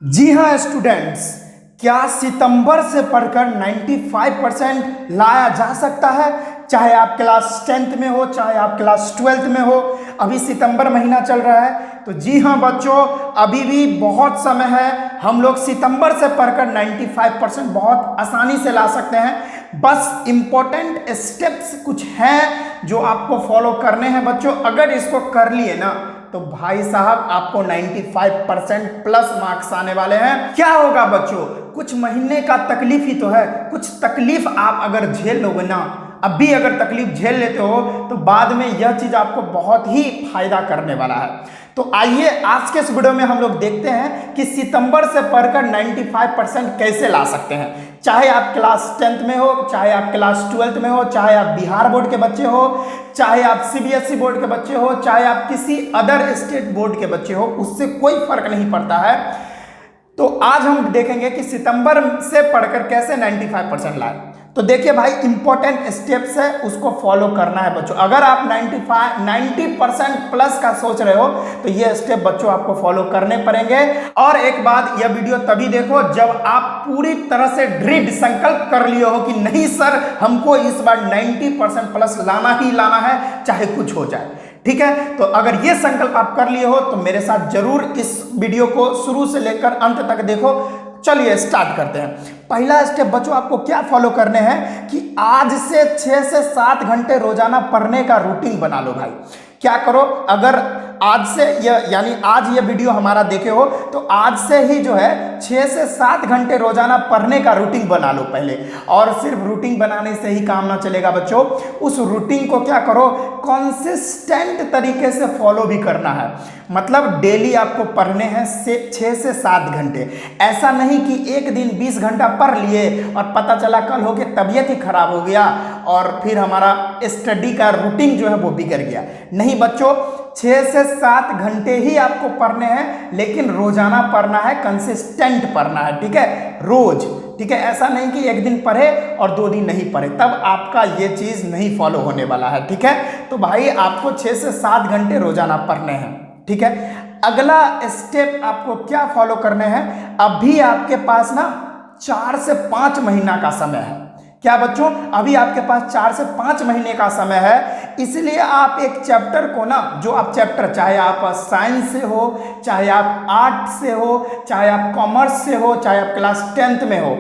जी हाँ स्टूडेंट्स, क्या सितंबर से पढ़कर 95% लाया जा सकता है? चाहे आप क्लास 10th में हो, चाहे आप क्लास 12th में हो। अभी सितंबर महीना चल रहा है, तो जी हाँ बच्चों, अभी भी बहुत समय है। हम लोग सितंबर से पढ़कर 95% बहुत आसानी से ला सकते हैं। बस इम्पोर्टेंट स्टेप्स कुछ हैं जो आपको फॉलो करने हैं बच्चों। अगर इसको कर लिए ना तो भाई साहब आपको 95% प्लस मार्क्स आने वाले हैं। क्या होगा बच्चों, कुछ महीने का तकलीफ ही तो है। कुछ तकलीफ आप अगर झेल लोगे ना, अभी अगर तकलीफ झेल लेते हो तो बाद में यह चीज आपको बहुत ही फायदा करने वाला है। तो आइए आज के इस वीडियो में हम लोग देखते हैं कि सितंबर से पढ़कर 95% कैसे ला सकते हैं। चाहे आप क्लास 10th में हो, चाहे आप क्लास 12th में हो, चाहे आप बिहार बोर्ड के बच्चे हो, चाहे आप सीबीएसई बोर्ड के बच्चे हो, चाहे आप किसी अदर स्टेट बोर्ड के बच्चे हो, उससे कोई फर्क नहीं पड़ता है। तो आज हम देखेंगे कि सितंबर से पढ़कर कैसे 95% लाए। तो देखिए भाई, इंपॉर्टेंट स्टेप्स है, उसको फॉलो करना है बच्चों। अगर आप 90% प्लस का सोच रहे हो तो ये स्टेप बच्चों आपको फॉलो करने पड़ेंगे। और एक बात, यह वीडियो तभी देखो जब आप पूरी तरह से दृढ़ संकल्प कर लिए हो कि नहीं सर, हमको इस बार 90% प्लस लाना ही लाना है, चाहे कुछ हो जाए। ठीक है, तो अगर ये संकल्प आप कर लिए हो तो मेरे साथ जरूर इस वीडियो को शुरू से लेकर अंत तक देखो। चलिए स्टार्ट करते हैं। पहला स्टेप बच्चों, आपको क्या फॉलो करने हैं कि आज से 6 से 7 घंटे रोजाना पढ़ने का रूटीन बना लो भाई। क्या करो, अगर आज से यानी आज ये वीडियो हमारा देखे हो तो आज से ही जो है 6 से 7 घंटे रोजाना पढ़ने का रूटीन बना लो पहले। और सिर्फ रूटीन बनाने से ही काम ना चलेगा बच्चों, उस रूटीन को क्या करो, कंसिस्टेंट तरीके से फॉलो भी करना है। मतलब डेली आपको पढ़ने हैं 6 से 7 घंटे। ऐसा नहीं कि एक दिन 20 घंटा पढ़ लिए और पता चला कल हो के तबीयत ही खराब हो गया और फिर हमारा स्टडी का रूटीन जो है वो बिगड़ गया। नहीं बच्चों, 6 से 7 घंटे ही आपको पढ़ने हैं, लेकिन रोजाना पढ़ना है, कंसिस्टेंट पढ़ना है। ठीक है, रोज। ठीक है, ऐसा नहीं कि एक दिन पढ़े और 2 दिन नहीं पढ़े, तब आपका ये चीज नहीं फॉलो होने वाला है। ठीक है, तो भाई आपको 6 से 7 घंटे रोजाना पढ़ने हैं। ठीक है, अगला स्टेप आपको क्या फॉलो करने हैं, अभी आपके पास ना 4 से 5 महीना का समय है। क्या बच्चों, अभी आपके पास 4 से 5 महीने का समय है। इसलिए आप एक चैप्टर को ना, जो आप चैप्टर, चाहे आप साइंस से हो, चाहे आप आर्ट से हो, चाहे आप कॉमर्स से हो, चाहे आप क्लास 10th में हो,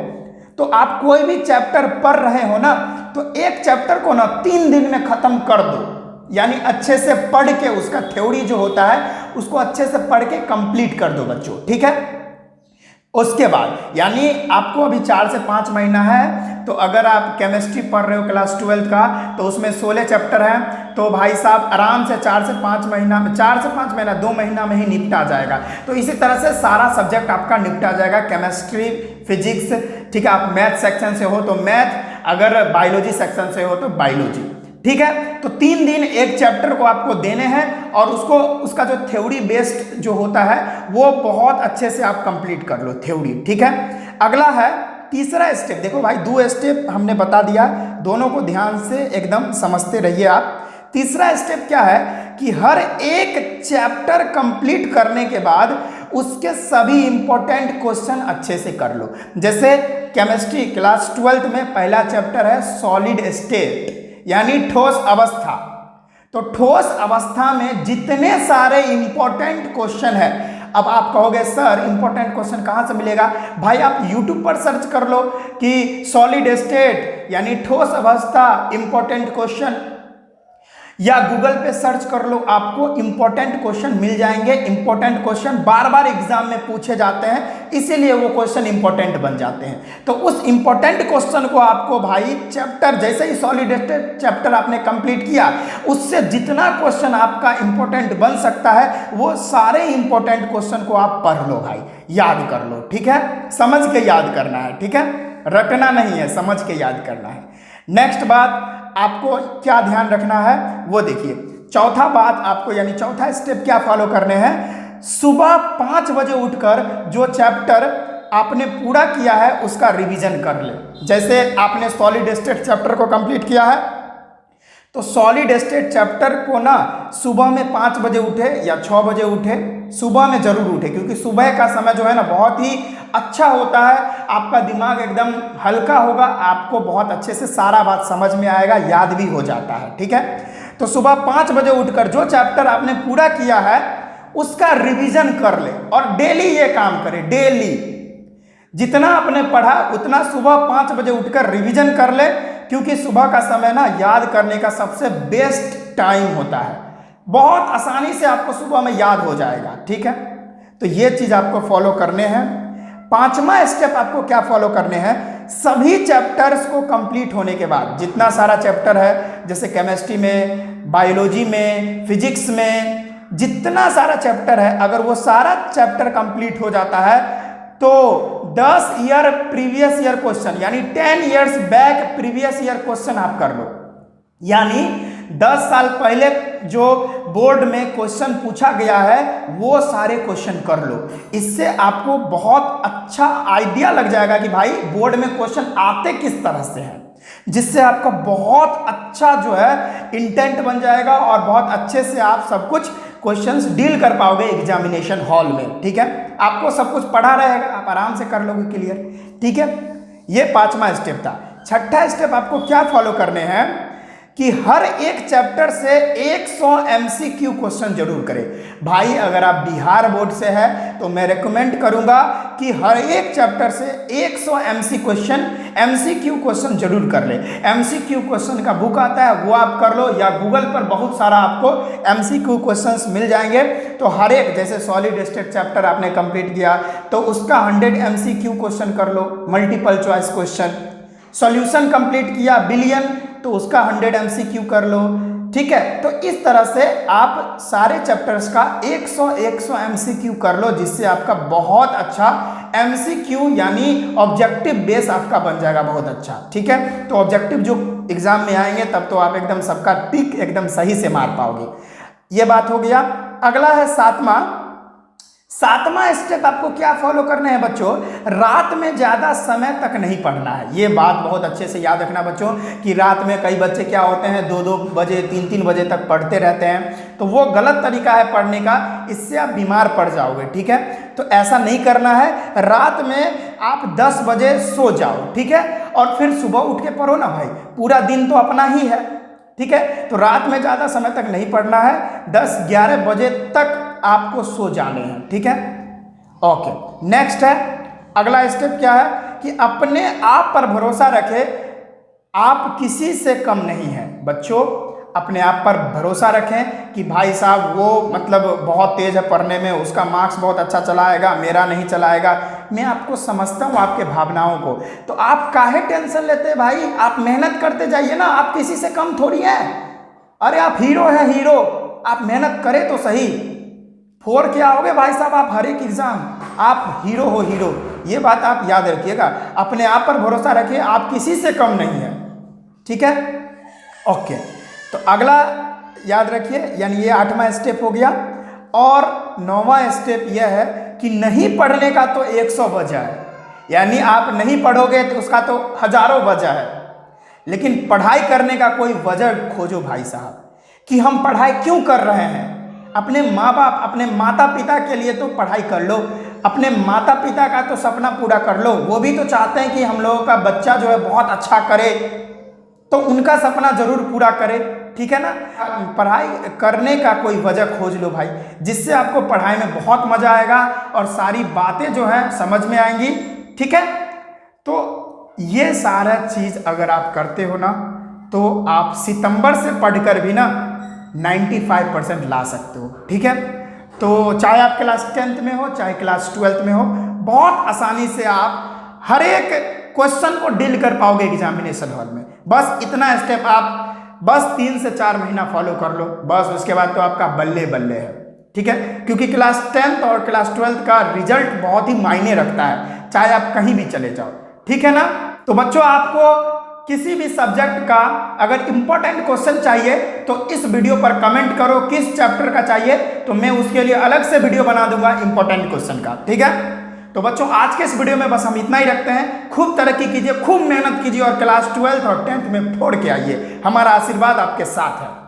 तो आप कोई भी चैप्टर पढ़ रहे हो ना, तो एक चैप्टर को ना 3 दिन में खत्म कर दो। यानी अच्छे से पढ़ के, उसका थ्योरी जो होता है उसको अच्छे से पढ़ के कंप्लीट कर दो बच्चों। ठीक है, उसके बाद यानी आपको अभी 4 से 5 महीना है, तो अगर आप केमिस्ट्री पढ़ रहे हो क्लास 12th का, तो उसमें 16 चैप्टर हैं, तो भाई साहब आराम से 4 से 5 महीना, 4 से 5 महीना 2 महीना में ही निपटा जाएगा। तो इसी तरह से सारा सब्जेक्ट आपका निपटा जाएगा, केमिस्ट्री, फिजिक्स। ठीक है, आप मैथ सेक्शन से हो तो मैथ, अगर बायोलॉजी सेक्शन से हो तो बायोलॉजी। ठीक है, तो 3 दिन एक चैप्टर को आपको देने हैं और उसका जो थ्योरी बेस्ड जो होता है वो बहुत अच्छे से आप कंप्लीट कर लो थ्योरी। ठीक है, अगला है तीसरा स्टेप। देखो भाई, 2 स्टेप हमने बता दिया, दोनों को ध्यान से एकदम समझते रहिए आप। तीसरा स्टेप क्या है कि हर एक चैप्टर कंप्लीट करने के बाद उसके सभी इंपॉर्टेंट क्वेश्चन अच्छे से कर लो। जैसे केमिस्ट्री क्लास 12th में पहला चैप्टर है सॉलिड स्टेट, यानी ठोस अवस्था। तो ठोस अवस्था में जितने सारे इंपॉर्टेंट क्वेश्चन है, अब आप कहोगे सर इंपॉर्टेंट क्वेश्चन कहां से मिलेगा? भाई आप YouTube पर सर्च कर लो कि सॉलिड स्टेट यानी ठोस अवस्था इंपॉर्टेंट क्वेश्चन, या गूगल पे सर्च कर लो, आपको इंपॉर्टेंट क्वेश्चन मिल जाएंगे। इंपॉर्टेंट क्वेश्चन बार बार एग्जाम में पूछे जाते हैं, इसीलिए वो क्वेश्चन इंपॉर्टेंट बन जाते हैं। तो उस इंपॉर्टेंट क्वेश्चन को आपको भाई चैप्टर, जैसे ही सॉलिड स्टेट चैप्टर आपने कंप्लीट किया, उससे जितना क्वेश्चन आपका इंपॉर्टेंट बन सकता है वो सारे इंपॉर्टेंट क्वेश्चन को आप पढ़ लो भाई, याद कर लो। ठीक है, समझ के याद करना है। ठीक है, रटना नहीं है, समझ के याद करना है। नेक्स्ट बात आपको क्या ध्यान रखना है वो देखिए। चौथा बात आपको, यानी चौथा स्टेप क्या फॉलो करने हैं, सुबह 5 बजे उठकर जो चैप्टर आपने पूरा किया है उसका रिवीजन कर ले। जैसे आपने सॉलिड स्टेट चैप्टर को कंप्लीट किया है तो सॉलिड स्टेट चैप्टर को ना सुबह में 5 बजे उठे या 6 बजे उठे, सुबह में जरूर उठे, क्योंकि सुबह का समय जो है ना बहुत ही अच्छा होता है। आपका दिमाग एकदम हल्का होगा, आपको बहुत अच्छे से सारा बात समझ में आएगा, याद भी हो जाता है। ठीक है, तो सुबह 5 बजे उठकर जो चैप्टर आपने पूरा किया है उसका रिवीजन कर ले और डेली ये काम करे। डेली जितना आपने पढ़ा उतना सुबह 5 बजे उठकर रिवीजन कर ले, क्योंकि सुबह का समय ना याद करने का सबसे बेस्ट टाइम होता है। बहुत आसानी से आपको सुबह में याद हो जाएगा। ठीक है, तो ये चीज आपको फॉलो करने हैं। 5वां स्टेप आपको क्या फॉलो करने हैं, सभी चैप्टर्स को कंप्लीट होने के बाद, जितना सारा चैप्टर है, जैसे केमिस्ट्री में, बायोलॉजी में, फिजिक्स में, जितना सारा चैप्टर है, अगर वो सारा चैप्टर कंप्लीट हो जाता है तो 10 ईयर प्रीवियस ईयर क्वेश्चन, यानी 10 years back previous year question आप कर लो। यानी 10 साल पहले जो बोर्ड में क्वेश्चन पूछा गया है वो सारे क्वेश्चन कर लो। इससे आपको बहुत अच्छा आइडिया लग जाएगा कि भाई बोर्ड में क्वेश्चन आते किस तरह से हैं, जिससे आपका बहुत अच्छा जो है इंटेंट बन जाएगा और बहुत अच्छे से आप सब कुछ क्वेश्चंस डील कर पाओगे एग्जामिनेशन हॉल में। ठीक है, आपको सब कुछ पढ़ा रहेगा, आप आराम से कर लोगे क्लियर। ठीक है, ये 5वां स्टेप था। 6ठा स्टेप आपको क्या फॉलो करने हैं कि हर एक चैप्टर से 100 MCQ क्वेश्चन जरूर करें। भाई अगर आप बिहार बोर्ड से है तो मैं रेकमेंड करूंगा कि हर एक चैप्टर से 100 MCQ क्वेश्चन जरूर कर ले। MCQ क्वेश्चन का बुक आता है वो आप कर लो, या गूगल पर बहुत सारा आपको MCQ क्वेश्चंस मिल जाएंगे। तो हर एक, जैसे सॉलिड स्टेट चैप्टर आपने कंप्लीट किया तो उसका 100 MCQ क्वेश्चन कर लो, multiple choice question. Solution complete किया बिलियन, तो उसका 100 MCQ कर लो। ठीक है, तो इस तरह से आप सारे चैप्टर्स का 100 MCQ कर लो, जिससे आपका बहुत अच्छा MCQ यानी ऑब्जेक्टिव बेस आपका बन जाएगा बहुत अच्छा। ठीक है, तो ऑब्जेक्टिव जो एग्जाम में आएंगे तब तो आप एकदम सबका टिक एकदम सही से मार पाओगे। ये बात हो गया। अगला है 7वां स्टेप आपको क्या फॉलो करना है बच्चों, रात में ज़्यादा समय तक नहीं पढ़ना है। ये बात बहुत अच्छे से याद रखना बच्चों कि रात में कई बच्चे क्या होते हैं 2-2 बजे 3-3 बजे तक पढ़ते रहते हैं, तो वो गलत तरीका है पढ़ने का, इससे आप बीमार पड़ जाओगे। ठीक है, तो ऐसा नहीं करना है। रात में आप 10 बजे सो जाओ, ठीक है, और फिर सुबह उठ के पढ़ो ना भाई, पूरा दिन तो अपना ही है। ठीक है, तो रात में ज़्यादा समय तक नहीं पढ़ना है, 10-11 बजे तक आपको सो जाने हैं। ठीक है, ओके। नेक्स्ट है, अगला स्टेप क्या है कि अपने आप पर भरोसा रखें, आप किसी से कम नहीं हैं। बच्चों अपने आप पर भरोसा रखें कि भाई साहब वो मतलब बहुत तेज है पढ़ने में, उसका मार्क्स बहुत अच्छा चलाएगा, मेरा नहीं चलाएगा। मैं आपको समझता हूँ आपके भावनाओं को, तो आप काहे टेंशन लेते हैं भाई, आप मेहनत करते जाइए ना, आप किसी से कम थोड़ी हैं। अरे आप हीरो हैं, हीरो, आप मेहनत करें तो सही। 4 क्या आओगे भाई साहब आप हर एक एग्जाम, आप हीरो हो, हीरो। ये बात आप याद रखिएगा, अपने आप पर भरोसा रखिए, आप किसी से कम नहीं है। ठीक है, ओके। तो अगला याद रखिए, यानी ये 8वां स्टेप हो गया। और 9वां स्टेप यह है कि नहीं पढ़ने का तो 100 वजह है, यानी आप नहीं पढ़ोगे तो उसका तो हजारों वजह है, लेकिन पढ़ाई करने का कोई वजह खोजो भाई साहब कि हम पढ़ाई क्यों कर रहे हैं। अपने माँ बाप, अपने माता पिता के लिए तो पढ़ाई कर लो, अपने माता पिता का तो सपना पूरा कर लो। वो भी तो चाहते हैं कि हम लोगों का बच्चा जो है बहुत अच्छा करे, तो उनका सपना जरूर पूरा करे। ठीक है ना, पढ़ाई करने का कोई वजह खोज लो भाई, जिससे आपको पढ़ाई में बहुत मजा आएगा और सारी बातें जो है समझ में आएंगी। ठीक है, तो ये सारा चीज अगर आप करते हो ना तो आप सितंबर से पढ़कर भी ना 95% ला सकते हो। ठीक है, तो चाहे आप क्लास 10th में हो चाहे क्लास 12th में हो, बहुत आसानी से आप हर एक क्वेश्चन को डील कर पाओगे एग्जामिनेशन हॉल में। बस इतना स्टेप आप बस 3 से 4 महीना फॉलो कर लो, बस उसके बाद तो आपका बल्ले बल्ले है। ठीक है, क्योंकि क्लास 10th और क्लास 12th का रिजल्ट बहुत ही मायने रखता है, चाहे आप कहीं भी चले जाओ। ठीक है ना, तो बच्चों आपको किसी भी सब्जेक्ट का अगर इंपॉर्टेंट क्वेश्चन चाहिए तो इस वीडियो पर कमेंट करो किस चैप्टर का चाहिए, तो मैं उसके लिए अलग से वीडियो बना दूंगा इंपॉर्टेंट क्वेश्चन का। ठीक है, तो बच्चों आज के इस वीडियो में बस हम इतना ही रखते हैं। खूब तरक्की कीजिए, खूब मेहनत कीजिए और क्लास 12th और 10th में फोड़ के आइए। हमारा आशीर्वाद आपके साथ है।